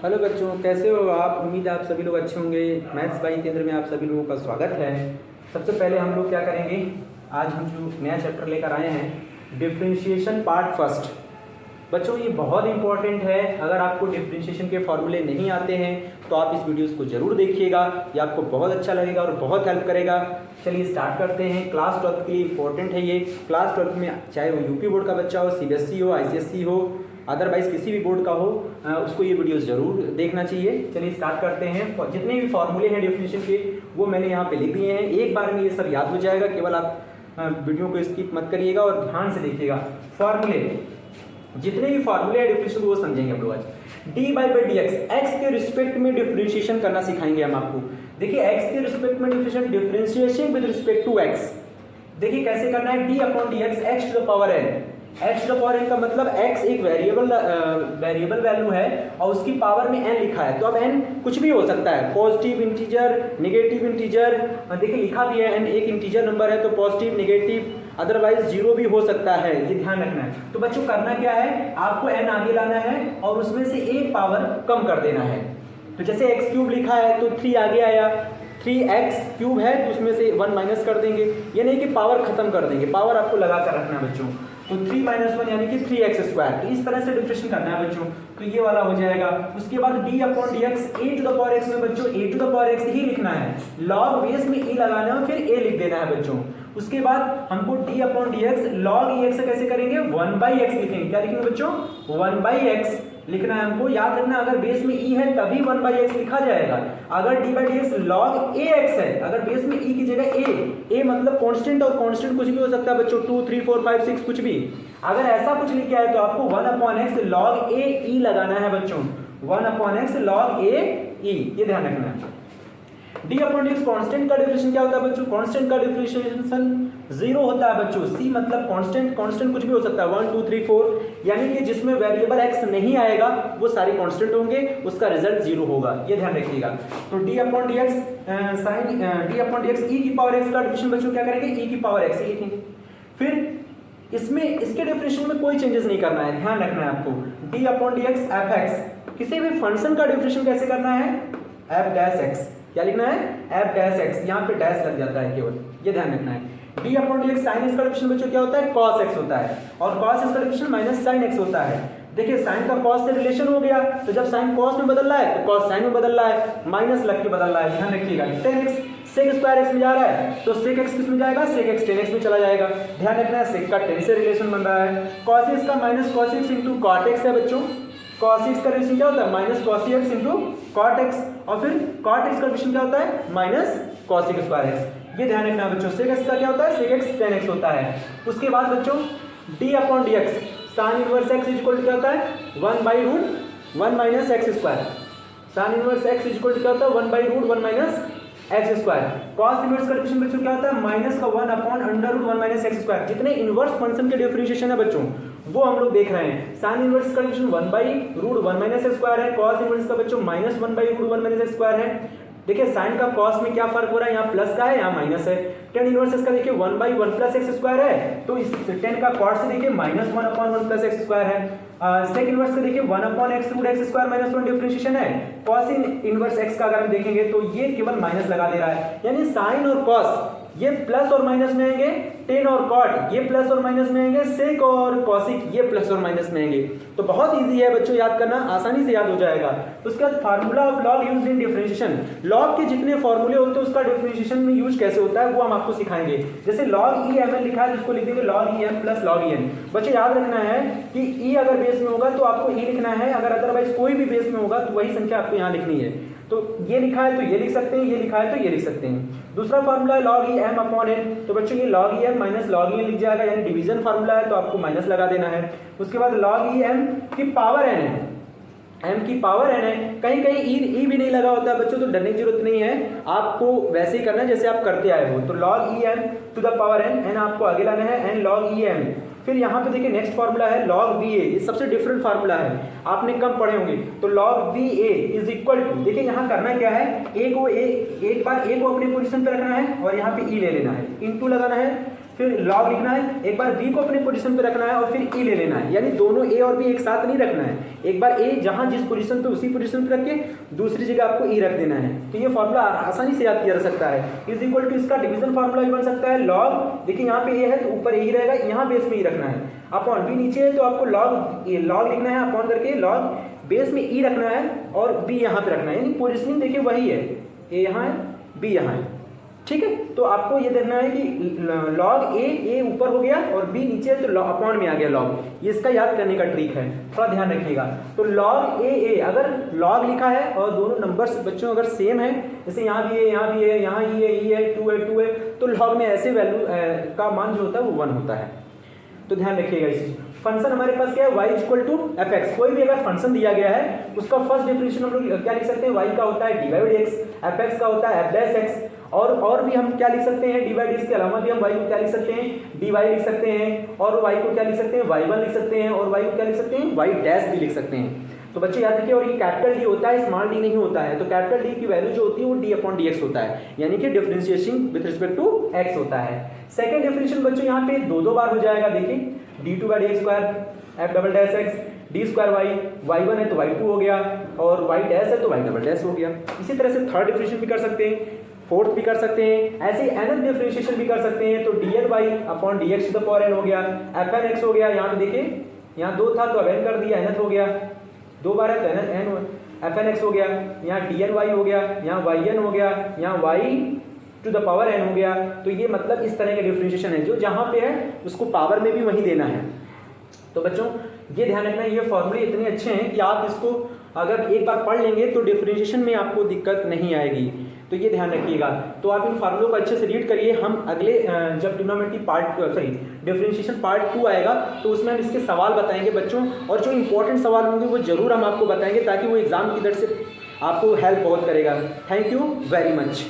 Hello बच्चों, कैसे हो आप? उम्मीद है आप सभी लोग अच्छे होंगे। मैथ्स बाई केंद्र में आप सभी लोगों का स्वागत है। सबसे पहले हम लोग क्या करेंगे, आज हम जो नया चैप्टर लेकर आए हैं डिफरेंशिएशन पार्ट फर्स्ट। बच्चों ये बहुत इंपॉर्टेंट है। अगर आपको डिफरेंशिएशन के फॉर्मूले नहीं आते हैं तो आप इस वीडियोस को जरूर देखिएगा, ये आपको बहुत अच्छा लगेगा और बहुत हेल्प करेगा। चलिए स्टार्ट करते हैं। क्लास 12 के लिए इंपॉर्टेंट है ये। क्लास 12 में चाहे वो यूपी बोर्ड का बच्चा हो, सीबीएसई हो, आईसीएसई हो, अदरवाइज किसी भी बोर्ड का हो, उसको ये वीडियोस जरूर देखना चाहिए। चलिए स्टार्ट करते हैं। जितने भी फॉर्मूले हैं डिफिनेशन के वो मैंने यहाँ पे लिख दिए हैं। एक बार में ये सब याद हो जाएगा, केवल आप वीडियो को स्किप मत करिएगा और ध्यान से देखिएगा। फॉर्मूले, जितने भी फॉर्मूले हैं डिफरेंशिएशन वो समझेंगे हम लोग आज। डी बाई एक्स, एक्स के रिस्पेक्ट में डिफरेंशिएशन करना सिखाएंगे हम आपको। देखिए एक्स के रिस्पेक्ट में differentiation with respect to x. देखिए कैसे करना है, d upon d x x to the power n. X to the power n का मतलब एक्स एक वेरिएबल वैल्यू है और उसकी पावर में एन लिखा है। तो अब एन कुछ भी हो सकता है, पॉजिटिव इंटीजर, नेगेटिव इंटीजर। देखिए लिखा भी है एन एक इंटीजर नंबर है तो पॉजिटिव, नेगेटिव, अदरवाइज जीरो भी हो सकता है, ये ध्यान रखना है। तो बच्चों करना क्या है, आपको एन आगे लाना है और उसमें से एक पावर कम कर देना है। तो जैसे एक्स क्यूब लिखा है तो 3 आगे आया, 3x क्यूब है तो उसमें से 1 माइनस कर देंगे। ये नहीं कि पावर खत्म कर देंगे, पावर आपको लगा कर रखना है बच्चों। तो 3 माइनस 1 यानी कि 3x स्क्वायर। तो इस तरह से डिफरेंशिएशन करना है बच्चों, तो ये वाला हो जाएगा। उसके बाद d upon d x a to the power x में बच्चों a to the power x ही लिखना है, लॉग बेस में e लगाना है फिर a लिख देना है बच्चों। उसके बाद हमको d upon d x log x कैसे करेंगे, 1/x लिखेंगे। क्या लिखेंगे बच्चों, 1/x लिखना है हमको। याद रखना अगर बेस में e है तभी 1/x लिखा जाएगा। अगर d by d x log ax है, अगर बेस में e की जगह a मतलब कांस्टेंट, और कांस्टेंट कुछ भी हो सकता है बच्चों, 2 3 4 5 6 कुछ भी। अगर ऐसा कुछ लिख के आए तो आपको 1/x log a e लगाना है बच्चों, 1/x log a e, ये ध्यान रखना है। d upon d x constant का डिफरेंशिएशन क्या होता है बच्चों, कांस्टेंट का डिफरेंशिएशन 0 होता है बच्चों। c मतलब कांस्टेंट, कांस्टेंट कुछ भी हो सकता है, 1 2 3 4, यानी कि जिसमें वेरिएबल x नहीं आएगा वो सारे कांस्टेंट होंगे, उसका रिजल्ट 0 होगा, ये ध्यान रखिएगा। तो d upon d x sine d upon d x e की पावर x का डिफरेंशिएशन बच्चों क्या करेंगे, e की पावर x ही लिखेंगे। फिर इसमें इसके डिफरेंशिएशन में कोई चेंजेस नहीं करना है, ध्यान रखना है आपको। d upon d x F x, किसी भी फंक्शन का डिफरेंशिएशन कैसे करना है, एफ डैश एक्स। क्या लिखना है, एफ डैश एक्स, यहाँ पे डैश लग जाता है केवल, ये ध्यान रखना है। d upon d x sine x का डिफरेंशिएशन बच्चों क्या होता है, cos x होता है, और cos x का डिफरेंशिएशन माइनस साइन x होता है। देखिए साइन का cos से रिलेशन हो गया, तो जब साइन cos में बदल रहा है तो cos साइन में बदल रहा है, माइनस लग के बदल रहा है, ध्यान रखिएगा। tan x sec square x में जा रहा है तो sec x किस में जाएगा, sec x tan x में चला जाएगा, ध्यान रखना है। sec का tan से रिलेशन बन रहा है। cos x का minus cos x into cot x है बच्चों, cos x का रिलेशन क्या होता है, minus cos x into cot x, और फिर cot x का रिलेशन क्या होता है, minus cos x square x, ये ध्यान रखना बच्चों। sec x का क्या होता है, sec x tan x होता है। उसके बाद बच्चों d upon d x sine inverse x equal to क्या होता है, 1/√1 minus x square. Sine inverse x equal to क्या होता है, 1/√1 minus x square. Cos inverse का डिफरेंशिएशन बच्चों क्या होता है, माइनस का 1 अपॉन √1 माइनस एक्स स्क्वायर। जितने इनवर्स फंक्शन के डिफरेंशिएशन है बच्चों वो हम लोग देख रहे हैं। साइन इनवर्स का डिफरेंशिएशन 1/√1 माइनस एक्स स्क्वायर है, कॉस इनवर्स का बच्चों माइनस 1/√1 माइनस एक्स स्क्वायर है। देखिए साइन का कॉस में क्या फर्क हो रहा है, यहाँ प्लस का है यहाँ माइनस है। टेन इनवर्स इसका देखिए 1/1 प्लस एक्स स्क्वायर है, तो इस टेन का कॉट से देखिए माइनस 1/1 प्लस एक्स स्क्वायर है। सेक इनवर्स से देखिए 1/x√x स्क्वायर माइनस 1 डिफरेंशिएशन है। कॉस इनवर्स x का अगर हम देखेंगे तो ये केवल माइनस लगा दे रहा है, यानी साइन और कॉस ये प्लस और माइनस में आएंगे, टेन और कॉट ये प्लस और माइनस में आएंगे, सेक और कॉसिक ये प्लस और माइनस में आएंगे। तो बहुत इजी है बच्चों, याद करना आसानी से याद हो जाएगा। उसके बाद formula of log used in differentiation, log के जितने फॉर्मूले होते हैं उसका डिफरेंशिएशन में यूज कैसे होता है वो हम आपको सिखाएंगे। जैसे log e mn लिखा है जिसको लिख देंगे log e m plus log e n। बच्चे याद रखना है कि e अगर बेस में होगा तो आपको e लिखना है, अगर अदरवाइज कोई भी बेस में होगा तो वही संख्या आपको यहाँ लिखनी है। तो ये लिखा है तो ये लिख सकते हैं, ये लिखा है तो ये लिख सकते हैं। दूसरा फार्मूला है log e m upon n, तो बच्चों ये log e m minus log e n लिख जाएगा, यानी डिवीजन फार्मूला है तो आपको माइनस लगा देना है। उसके बाद log e m की पावर n है, m की पावर n है, कहीं कहीं e भी नहीं लगा होता है बच्चों, तो डरने की जरूरत नहीं है, आपको वैसे ही करना है जैसे आप करते आए हो। तो log e m to the power n आपको आगे लाना है, n log e m। फिर यहाँ पे देखिए नेक्स्ट फार्मूला है log va, ये सबसे डिफरेंट फार्मूला है, आपने कम पढ़े होंगे। तो log va is equal to, देखिए यहाँ करना क्या है, एक बार a को अपनी पोजीशन पे रखना है और यहाँ पे e ले लेना है, इनटू लगाना है, फिर लॉग लिखना है, एक बार b को अपने पोजीशन पे रखना है और फिर e ले लेना है, यानी दोनों a और b एक साथ नहीं रखना है, एक बार a जहां जिस पोजीशन पे उसी पोजीशन पे रख के दूसरी जगह आपको e रख देना है। तो ये फॉर्मूला आसानी से याद किया जा सकता है। इज इक्वल टू इसका डिवीजन फार्मूला भी बन सकता है लॉग, देखिए यहाँ पे a है तो ऊपर a रहेगा, यहाँ बेस में e रखना है, अपॉन b नीचे है तो आपको लॉग लिखना है, अपॉन करके लॉग बेस में e रखना है और b यहाँ पे रखना है, यानी पोजीशनिंग देखिए वही है, a यहाँ है b यहाँ है, ठीक है। तो आपको ये देखना है कि लॉग ए ऊपर हो गया और बी नीचे है तो अपॉन में आ गया लॉग, ये इसका याद करने का ट्रिक है, थोड़ा ध्यान रखिएगा। तो लॉग ए अगर लॉग लिखा है और दोनों नंबर्स बच्चों अगर सेम है, जैसे यहाँ भी है यहाँ भी है यहाँ ई है 2 है, तो लॉग में ऐसे वैल्यू का मान जो होता है वो 1 होता है। तो ध्यान रखिएगा इस चीज। फंक्शन हमारे पास क्या है, y equal to f x, कोई भी अगर फंक्शन दिया गया है उसका फर्स्ट डिफरेंशियल हम लोग क्या लिख सकते हैं, y का होता है D by d x, F x का होता है एफ डैश एक्स, और भी हम क्या लिख सकते हैं, डी बाई डी एक्स के अलावा भी हम y को क्या लिख सकते हैं, डी वाई लिख सकते हैं, और y को क्या लिख सकते हैं, y1 लिख सकते हैं, और y को क्या लिख सकते हैं, y डैश भी लिख सकते हैं। तो बच्चे याद रखिए, और ये कैपिटल डी होता है, स्मॉल डी नहीं होता है। तो कैपिटल डी की वैल्यू जो होती है वो डी अपॉन डी एक्स होता है, यानी कि differentiation with respect to x होता है। सेकंड डिफरेंशियल बच्चों यहाँ पे दो बार हो जाएगा, देखिए d2 by d x square f double dash x d square y, y1 है तो y2 हो गया, और y डैश है तो y डबल डैश हो गया। इसी तरह से थर्ड डिफरेंशियल भी कर सकते हैं, फोर्थ भी कर सकते हैं, ऐसे nth डिफरेंशिएशन भी कर सकते हैं। तो dn y upon dx to the power n हो गया, fn x हो गया, यहाँ पे देखिए यहाँ 2 था तो अब n कर दिया, nth हो गया, 2 बार है तो n fn x हो गया, यहाँ dn y हो गया, यहाँ yn हो गया, यहाँ y to the power n हो गया। तो ये मतलब इस तरह के डिफरेंशिएशन है, जो जहाँ पे है उसको पावर में भी वही देना है। तो बच्चों ये ध्यान रखना, ये फॉर्मूले इतने अच्छे हैं कि आप इसको अगर एक बार पढ़ लेंगे तो डिफरेंशिएशन में आपको दिक्कत नहीं आएगी, तो ये ध्यान रखिएगा। तो आप इन फार्मूलों को अच्छे से रीड करिए। हम अगले जब ट्रिग्नोमेट्री डिफरेंशिएशन पार्ट 2 आएगा तो उसमें हम इसके सवाल बताएंगे बच्चों, और जो इंपॉर्टेंट सवाल होंगे वो जरूर हम आपको बताएंगे, ताकि वो एग्जाम की दर से आपको हेल्प बहुत करेगा। Thank you very much.